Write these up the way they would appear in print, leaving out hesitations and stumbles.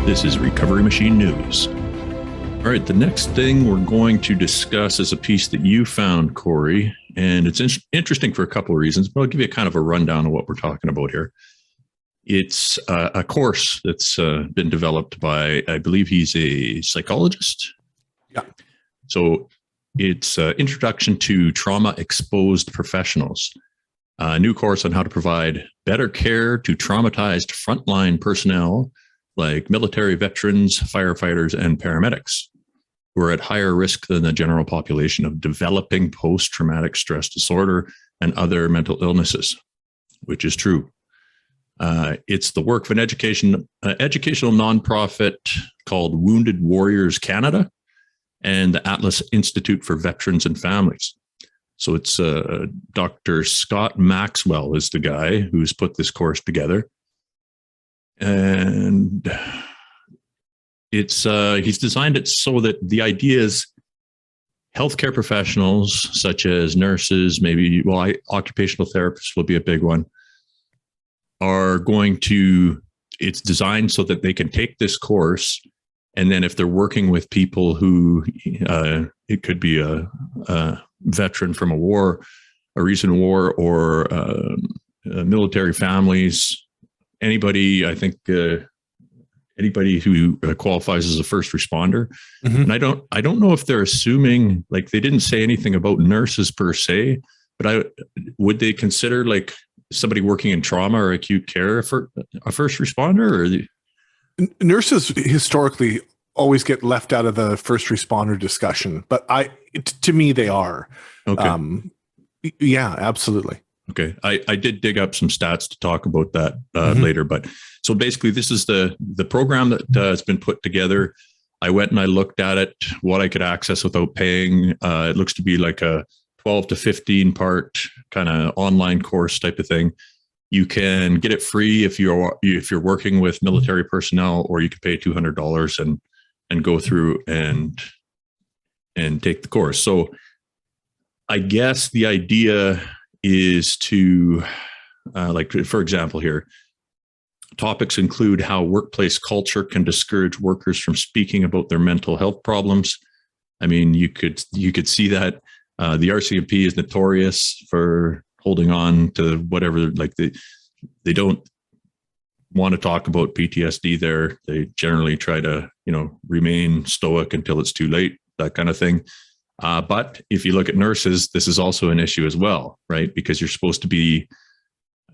This is Recovery Machine News. All right, the next thing we're going to discuss is a piece that you found, Corey, and it's interesting for a couple of reasons, but I'll give you kind of a rundown of what we're talking about here. It's a course that's been developed by, I believe he's a psychologist. Yeah. So it's Introduction to Trauma-Exposed Professionals, a new course on how to provide better care to traumatized frontline personnel like military veterans, firefighters, and paramedics who are at higher risk than the general population of developing post-traumatic stress disorder and other mental illnesses, which is true. It's the work of an educational nonprofit called Wounded Warriors Canada and the Atlas Institute for Veterans and Families. So it's Dr. Scott Maxwell is the guy who's put this course together. And it's he's designed it so that the idea is healthcare professionals such as nurses, maybe, occupational therapists will be a big one, are going to, it's designed so that they can take this course. And then if they're working with people who, it could be a veteran from a recent war, or military families, anybody, I think, anybody who qualifies as a first responder. Mm-hmm. And I don't know if they're assuming, like, they didn't say anything about nurses per se, but would they consider like somebody working in trauma or acute care for a first responder? Or nurses historically always get left out of the first responder discussion, but to me, they are. Okay. Yeah, absolutely. Okay. I did dig up some stats to talk about that later, but so basically this is the program that has been put together. I went and I looked at it, what I could access without paying. It looks to be like a 12 to 15 part kind of online course type of thing. You can get it free if you're working with military personnel, or you can pay $200 and go through and take the course. So I guess the idea is to, like, for example here, topics include how workplace culture can discourage workers from speaking about their mental health problems. I mean, you could see that the RCMP is notorious for holding on to whatever, like they don't want to talk about PTSD there. They generally try to, remain stoic until it's too late, that kind of thing. But if you look at nurses, this is also an issue as well, right? Because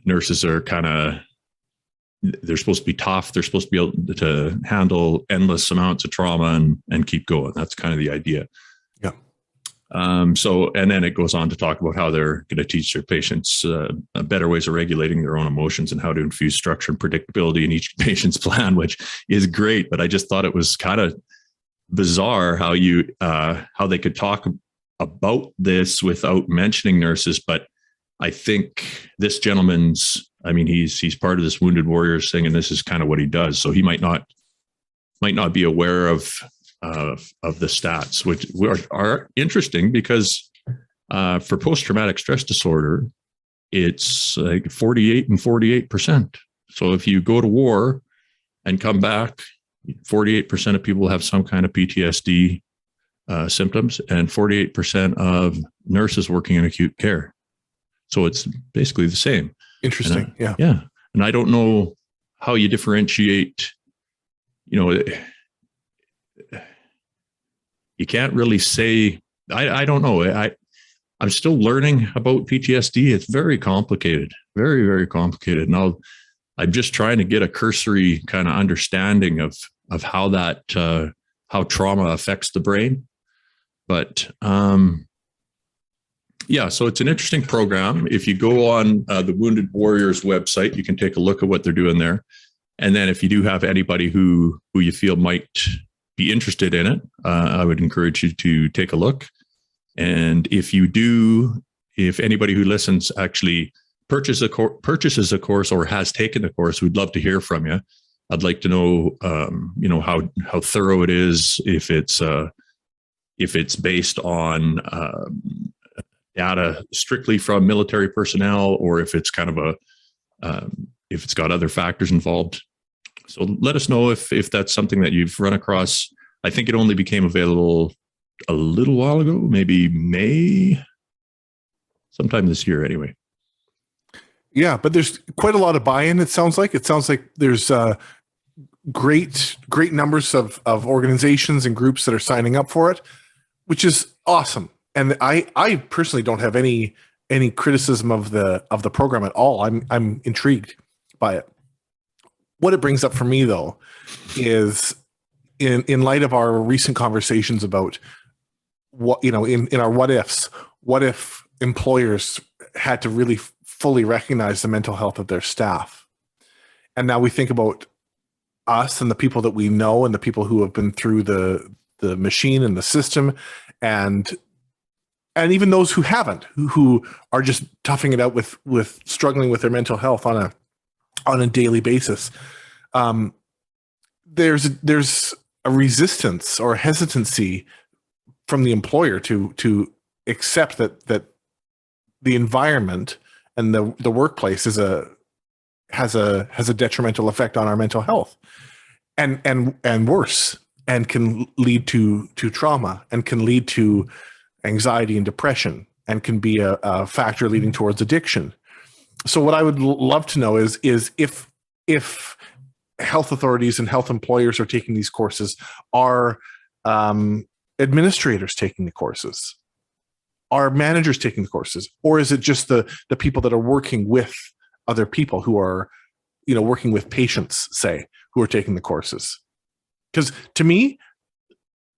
nurses are they're supposed to be tough. They're supposed to be able to handle endless amounts of trauma and keep going. That's kind of the idea. Yeah. So, and then it goes on to talk about how they're going to teach their patients better ways of regulating their own emotions and how to infuse structure and predictability in each patient's plan, which is great. But I just thought it was kind of bizarre how they could talk about this without mentioning nurses. But I think this gentleman's, he's part of this Wounded Warriors thing, and this is kind of what he does. So he might not be aware of the stats, which are interesting because for post-traumatic stress disorder, it's like 48 and 48%. So if you go to war and come back, 48% of people have some kind of PTSD symptoms, and 48% of nurses working in acute care. So it's basically the same. Interesting. Yeah. And I don't know how you differentiate, you can't really say, I don't know. I'm still learning about PTSD. It's very complicated, very, very complicated. And I'm just trying to get a cursory kind of understanding of how how trauma affects the brain. But so it's an interesting program. If you go on the Wounded Warriors website, you can take a look at what they're doing there. And then if you do have anybody who you feel might be interested in it, I would encourage you to take a look. And if anybody who listens actually purchases a course or has taken the course, we'd love to hear from you. I'd like to know, how thorough it is, if it's based on data strictly from military personnel, or if it's kind of if it's got other factors involved. So let us know if that's something that you've run across. I think it only became available a little while ago, maybe May, sometime this year anyway. Yeah, but there's quite a lot of buy-in. It sounds like there's great numbers of organizations and groups that are signing up for it, which is awesome. And I personally don't have any criticism of the program at all. I'm intrigued by it. What it brings up for me, though, is in light of our recent conversations about what, in our what ifs, what if employers had to really fully recognize the mental health of their staff? And now we think about us and the people that we know and the people who have been through the machine and the system, and even those who haven't, who are just toughing it out with struggling with their mental health on a daily basis. There's a resistance or a hesitancy from the employer to accept that the environment and the workplace has a detrimental effect on our mental health, and worse, and can lead to trauma, and can lead to anxiety and depression, and can be a factor leading towards addiction. So what I would love to know is if health authorities and health employers are taking these courses, are administrators taking the courses, are managers taking the courses, or is it just the people that are working with other people who are, working with patients, say, who are taking the courses? Because to me,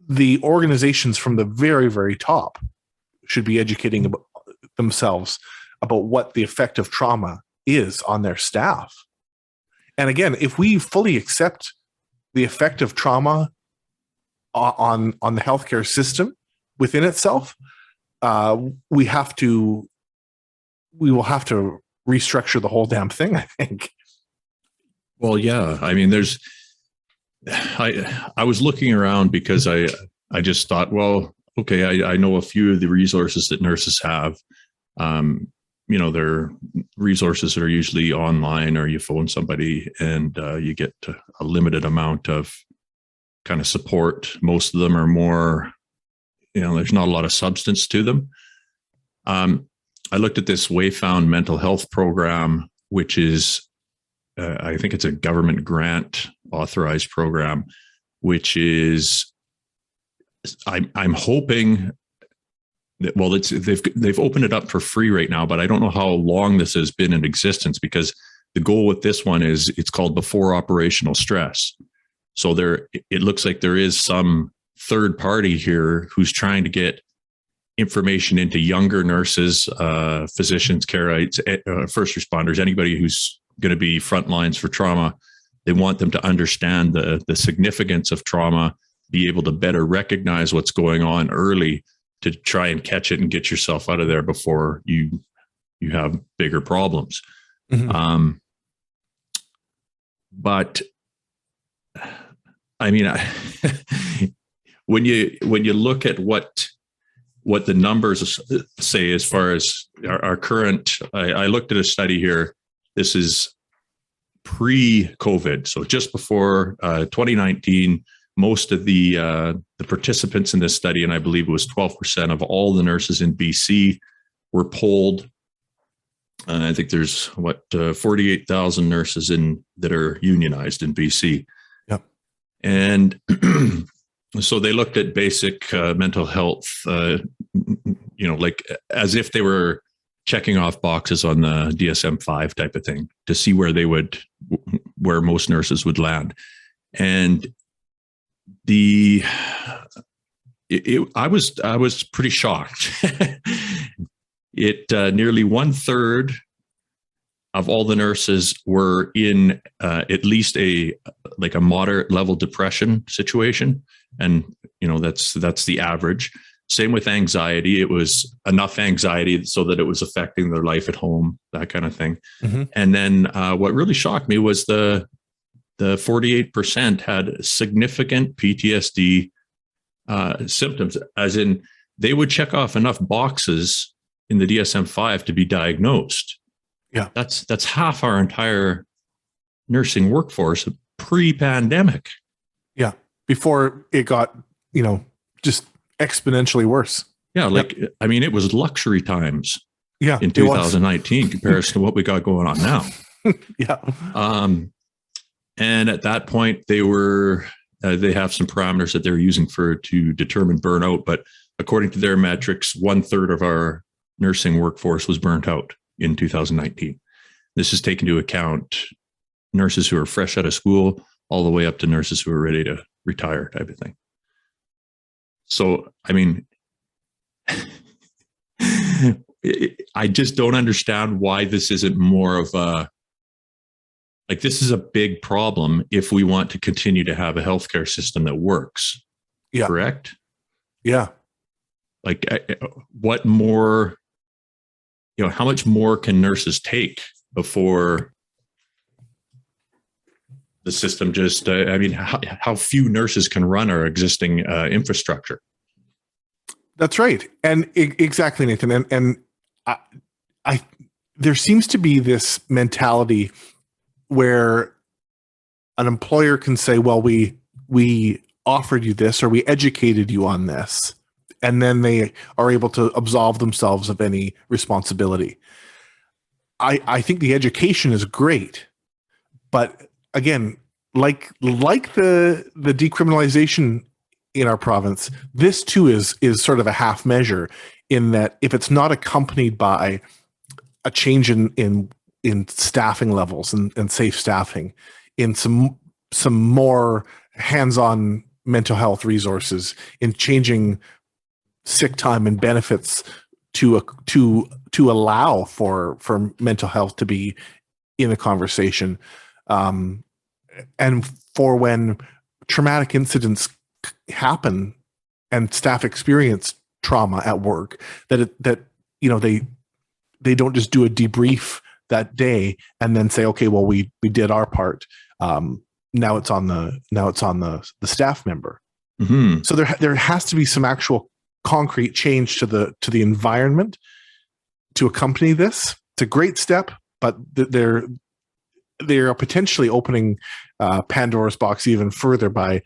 the organizations from the very, very top should be educating themselves about what the effect of trauma is on their staff. And again, if we fully accept the effect of trauma on the healthcare system within itself, we will have to restructure the whole damn thing, I think. Well, yeah. I mean, I was looking around because I just thought, well, okay, I know a few of the resources that nurses have. They're resources that are usually online, or you phone somebody and you get a limited amount of kind of support. Most of them are more, there's not a lot of substance to them. I looked at this Wayfound mental health program, which is, I think it's a government grant authorized program, which is, I'm hoping that, well, they've opened it up for free right now, but I don't know how long this has been in existence, because the goal with this one is it's called before operational stress. So it looks like there is some third party here who's trying to get information into younger nurses, physicians, careites, first responders, anybody who's going to be front lines for trauma. They want them to understand the significance of trauma, be able to better recognize what's going on early, to try and catch it and get yourself out of there before you have bigger problems. Mm-hmm. But I mean, when you look at what the numbers say as far as our current, I looked at a study here. This is pre-COVID, so just before 2019. Most of the participants in this study, and I believe it was 12% of all the nurses in BC, were polled. I think there's 48,000 nurses that are unionized in BC. Yep. And so they looked at basic mental health, like as if they were checking off boxes on the DSM-5 type of thing, to see where most nurses would land. And I was pretty shocked. Nearly 1/3 of all the nurses were in at least a moderate level depression situation, and that's the average. Same with anxiety. It was enough anxiety so that it was affecting their life at home, that kind of thing. Mm-hmm. And then what really shocked me was the 48% had significant PTSD symptoms, as in they would check off enough boxes in the DSM-5 to be diagnosed. Yeah, that's half our entire nursing workforce pre-pandemic. Yeah. Before it got, just exponentially worse. Yeah. Like, yep. I mean, it was luxury times in 2019 comparison to what we got going on now. Yeah. And at that point they have some parameters that they're using to determine burnout. But according to their metrics, 1/3 of our nursing workforce was burnt out in 2019. This is taken into account nurses who are fresh out of school all the way up to nurses who are ready to retire, type of thing. So, I mean, I just don't understand why this isn't more of this is a big problem if we want to continue to have a healthcare system that works. Yeah. Correct? Yeah. Like, what more, how much more can nurses take before the system just, how few nurses can run our existing infrastructure? That's right. And exactly, Nathan. And I there seems to be this mentality where an employer can say, well, we offered you this, or we educated you on this, and then they are able to absolve themselves of any responsibility. I think the education is great, but again, like the decriminalization in our province, this too is sort of a half measure, in that if it's not accompanied by a change in staffing levels and safe staffing, in some more hands-on mental health resources, in changing sick time and benefits to allow for mental health to be in the conversation, and for when traumatic incidents happen and staff experience trauma at work, that they don't just do a debrief that day and then say, okay, well, we did our part. Now it's on the staff member. Mm-hmm. So there has to be some actual concrete change to the environment to accompany this. It's a great step, but they're potentially opening Pandora's box even further by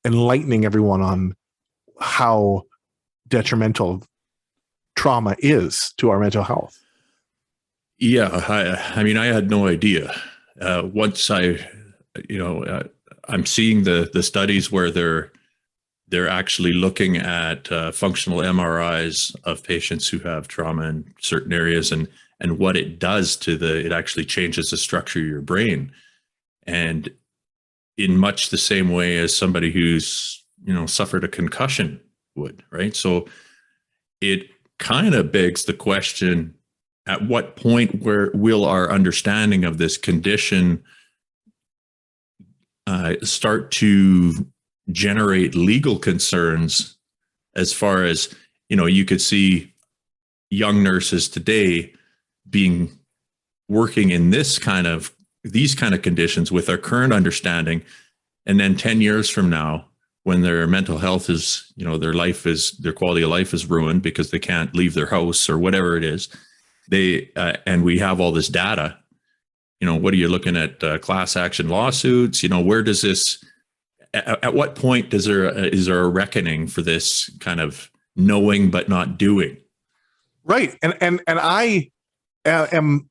enlightening everyone on how detrimental trauma is to our mental health. Yeah, I mean, I had no idea. Once I'm seeing the studies where they're actually looking at functional MRIs of patients who have trauma in certain areas, and what it does to it actually changes the structure of your brain, and in much the same way as somebody who's suffered a concussion would, right? So it kind of begs the question, at what point where will our understanding of this condition start to generate legal concerns, as far as, you could see young nurses today working in these kind of conditions with our current understanding. And then 10 years from now, when their mental health is, their quality of life is ruined because they can't leave their house or whatever it is, and we have all this data, what are you looking at? Class action lawsuits? Where does this, at what point is there a reckoning for this kind of knowing but not doing? Right. And I am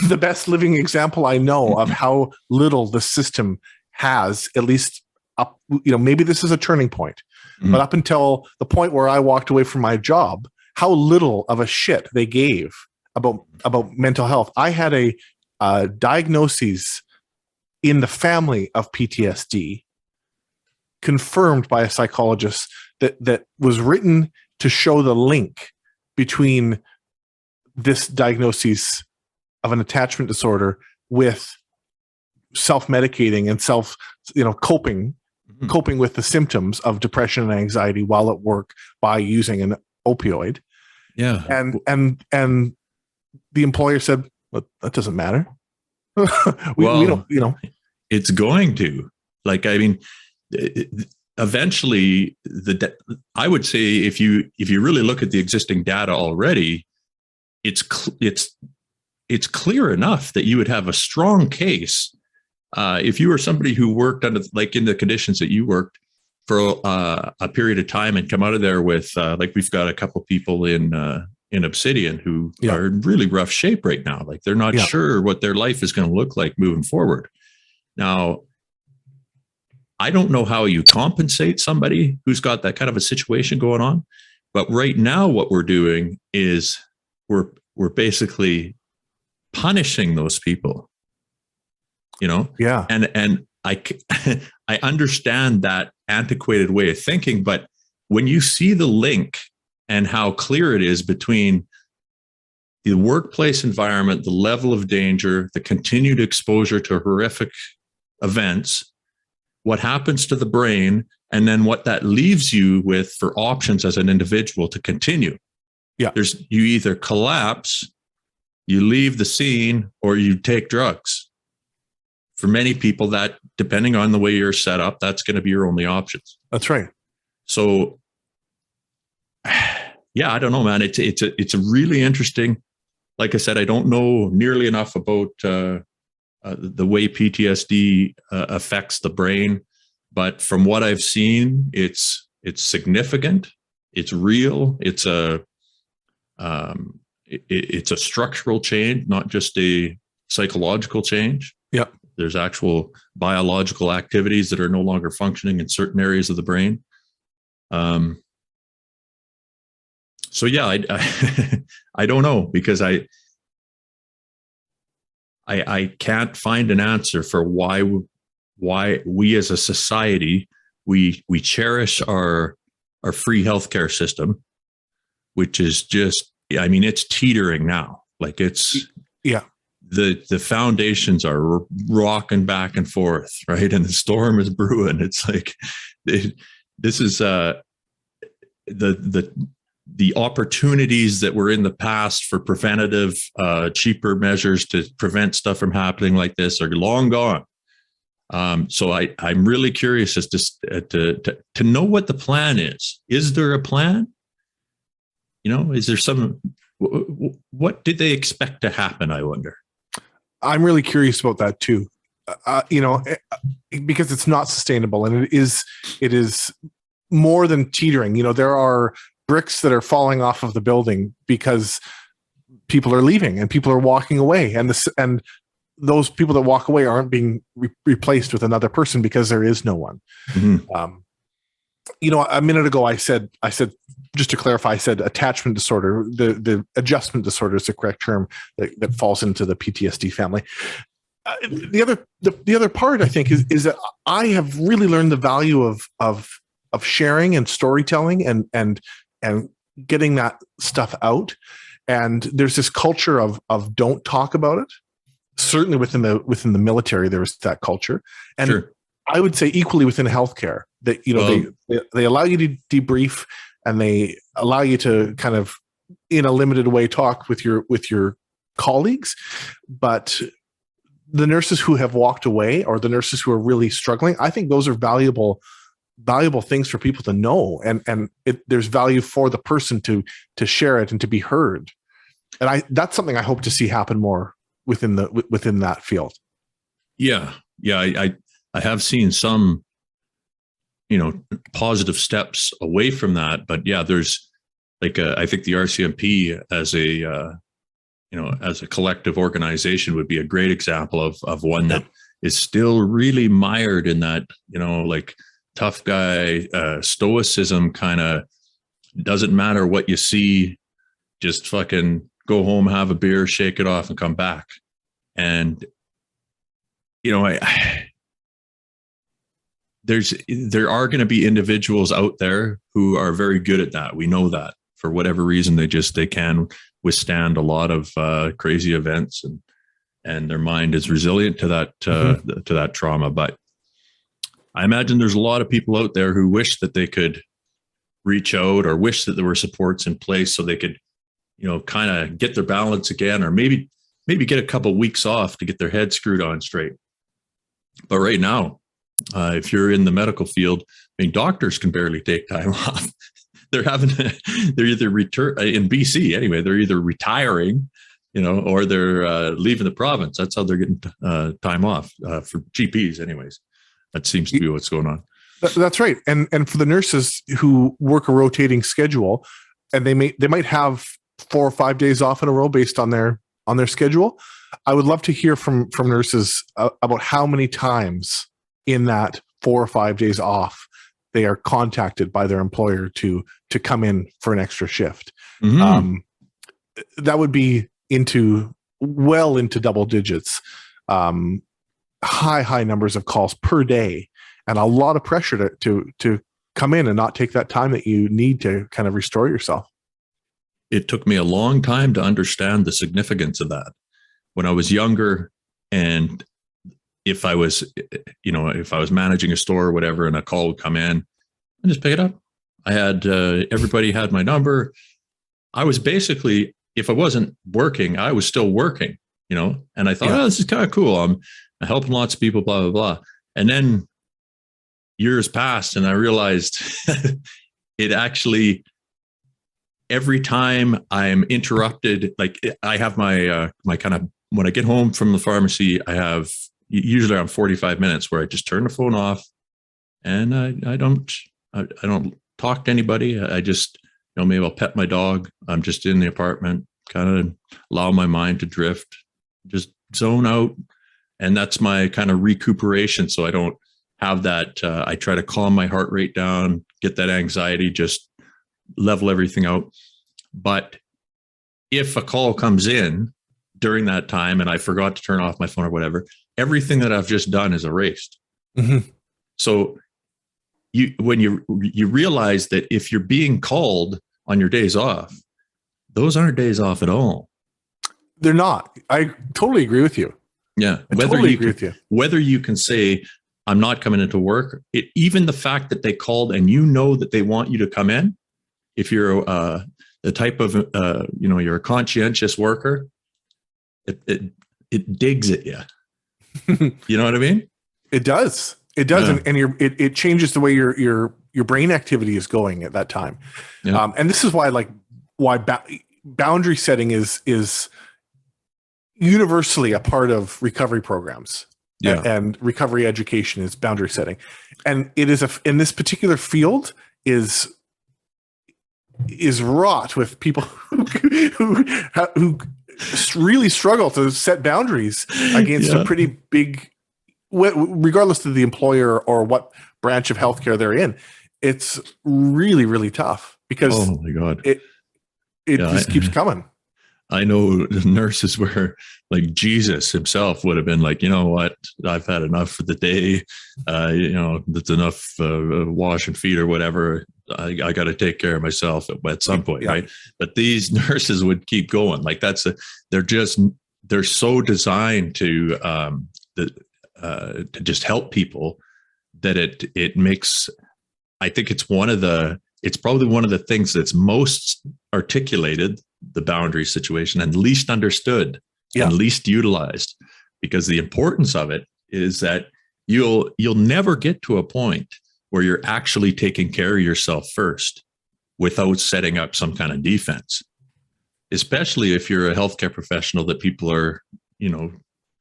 the best living example I know of how little the system has, at least up, maybe this is a turning point, but up until the point where I walked away from my job, how little of a shit they gave about mental health. I had a diagnosis in the family of PTSD confirmed by a psychologist that was written to show the link between this diagnosis of an attachment disorder with self-medicating and coping with the symptoms of depression and anxiety while at work by using an opioid. Yeah. And the employer said, well, that doesn't matter. we don't, it's going to, eventually I would say if you really look at the existing data already, it's clear enough that you would have a strong case if you were somebody who worked under, like in the conditions that you worked for a period of time and come out of there with, like we've got a couple people in Obsidian who are in really rough shape right now. Like they're not sure what their life is going to look like moving forward. Now, I don't know how you compensate somebody who's got that kind of a situation going on, but right now what we're doing is we're basically punishing those people, you know? Yeah. And I understand that antiquated way of thinking, but when you see the link and how clear it is between the workplace environment, the level of danger, the continued exposure to horrific events, what happens to the brain, and then what that leaves you with for options as an individual to continue. Yeah. You either collapse, you leave the scene, or you take drugs. For many people, that, depending on the way you're set up, that's going to be your only options. That's right. So, yeah, I don't know, man. It's a really interesting. Like I said, I don't know nearly enough about the way PTSD affects the brain, but from what I've seen, it's significant. It's real. It's a structural change, not just a psychological change. Yeah. There's actual biological activities that are no longer functioning in certain areas of the brain. So yeah, I don't know, because I can't find an answer for why we as a society, we cherish our free healthcare system, which is just, I mean, it's teetering now. Like it's, the foundations are rocking back and forth, right? And the storm is brewing. It's like, this is the opportunities that were in the past for preventative, cheaper measures to prevent stuff from happening like this are long gone. So I'm really curious as to know what the plan is. Is there a plan? You know, is there what did they expect to happen? I wonder. I'm really curious about that too. You know, because it's not sustainable, and it is more than teetering. You know, there are bricks that are falling off of the building because people are leaving and people are walking away, and those people that walk away aren't being replaced with another person because there is no one. Mm-hmm. You know, a minute ago I said just to clarify, I said attachment disorder. The adjustment disorder is the correct term that falls into the PTSD family. The other part, I think, is that I have really learned the value of sharing and storytelling and getting that stuff out. And there's this culture of don't talk about it. Certainly within the military, there's that culture, and sure. I would say equally within healthcare that, you know, they allow you to debrief, and they allow you to kind of in a limited way talk with your colleagues, but the nurses who have walked away, or the nurses who are really struggling, I think those are valuable things for people to know, and there's value for the person to share it and to be heard. And that's something I hope to see happen more within that field. Yeah. I have seen some, you know, positive steps away from that, but yeah, there's like I think the RCMP as a collective organization would be a great example of one that is still really mired in that, you know, like tough guy stoicism, kind of doesn't matter what you see, just fucking go home, have a beer, shake it off, and come back. And you know, there are going to be individuals out there who are very good at that. We know that for whatever reason, they can withstand a lot of crazy events, and their mind is resilient to that to that trauma. But I imagine there's a lot of people out there who wish that they could reach out, or wish that there were supports in place so they could, you know, kind of get their balance again, or maybe get a couple of weeks off to get their head screwed on straight. But right now, if you're in the medical field, I mean, doctors can barely take time off. They're either in BC anyway, they're either retiring or they're leaving the province. That's how they're getting time off for GPs anyways. That seems to be what's going on. That's right. And for the nurses who work a rotating schedule, and they might have 4 or 5 days off in a row based on their schedule. I would love to hear from nurses about how many times in that 4 or 5 days off they are contacted by their employer to come in for an extra shift. Mm-hmm. That would be well into double digits, high numbers of calls per day, and a lot of pressure to come in and not take that time that you need to kind of restore yourself. It took me a long time to understand the significance of that. When I was younger, and if I was managing a store or whatever, and a call would come in, I just pick it up. I had everybody had my number. I was basically, if I wasn't working, I was still working, and I thought, oh, this is kind of cool. I'm helping lots of people, blah, blah, blah. And then years passed and I realized it actually, every time I'm interrupted, like I have my kind of, when I get home from the pharmacy, I have usually around 45 minutes where I just turn the phone off and I don't talk to anybody. I just, maybe I'll pet my dog. I'm just in the apartment, kind of allow my mind to drift, just zone out. And that's my kind of recuperation. So I don't have that. I try to calm my heart rate down, get that anxiety, just level everything out. But if a call comes in during that time and I forgot to turn off my phone or whatever, everything that I've just done is erased. Mm-hmm. So when you realize that if you're being called on your days off, those aren't days off at all. They're not. I totally agree with you. Yeah. Whether you can say, I'm not coming into work, even the fact that they called and that they want you to come in, if you're the type of, you're a conscientious worker, it digs at you. You know what I mean? It does. It does. Yeah. And it changes the way your brain activity is going at that time. Yeah. And this is why boundary setting is universally a part of recovery programs. Yeah. And recovery education is boundary setting. And it is in this particular field is wrought with people who really struggle to set boundaries against a pretty big, regardless of the employer or what branch of healthcare they're in. It's really, really tough because oh my God, it just keeps coming. I know nurses where like Jesus himself would have been like, you know what, I've had enough for the day. That's enough washing feet or whatever. I got to take care of myself at some point, right? But these nurses would keep going. Like they're so designed to just help people that it makes. I think it's probably one of the things that's most articulated, the boundary situation, and least understood and least utilized, because the importance of it is that you'll never get to a point where you're actually taking care of yourself first without setting up some kind of defense, especially if you're a healthcare professional that people are,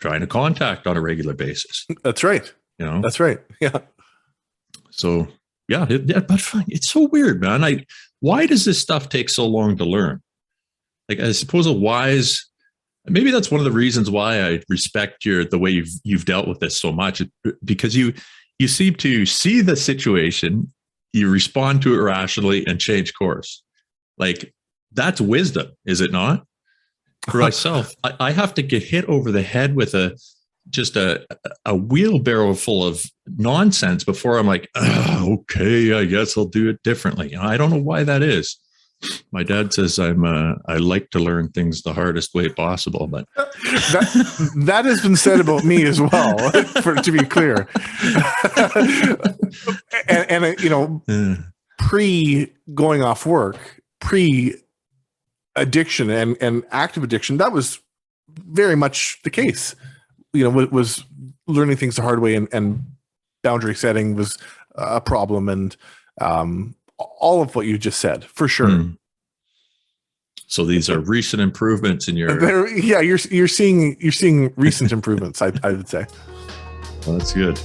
trying to contact on a regular basis. That's right. That's right. Yeah. So but it's so weird, man. Why does this stuff take so long to learn? Like, I suppose maybe that's one of the reasons why I respect the way you've dealt with this so much, because you seem to see the situation, you respond to it rationally and change course. Like, that's wisdom, is it not? For myself, I have to get hit over the head with a wheelbarrow full of nonsense before I'm like, okay, I guess I'll do it differently. I don't know why that is. My dad says I like to learn things the hardest way possible, but that has been said about me as well, to be clear. and pre going off work, pre addiction and active addiction, that was very much the case. Was learning things the hard way, and boundary setting was a problem, and all of what you just said, for sure. So these are recent improvements in your. Yeah, you're seeing recent improvements. I would say. Well, that's good.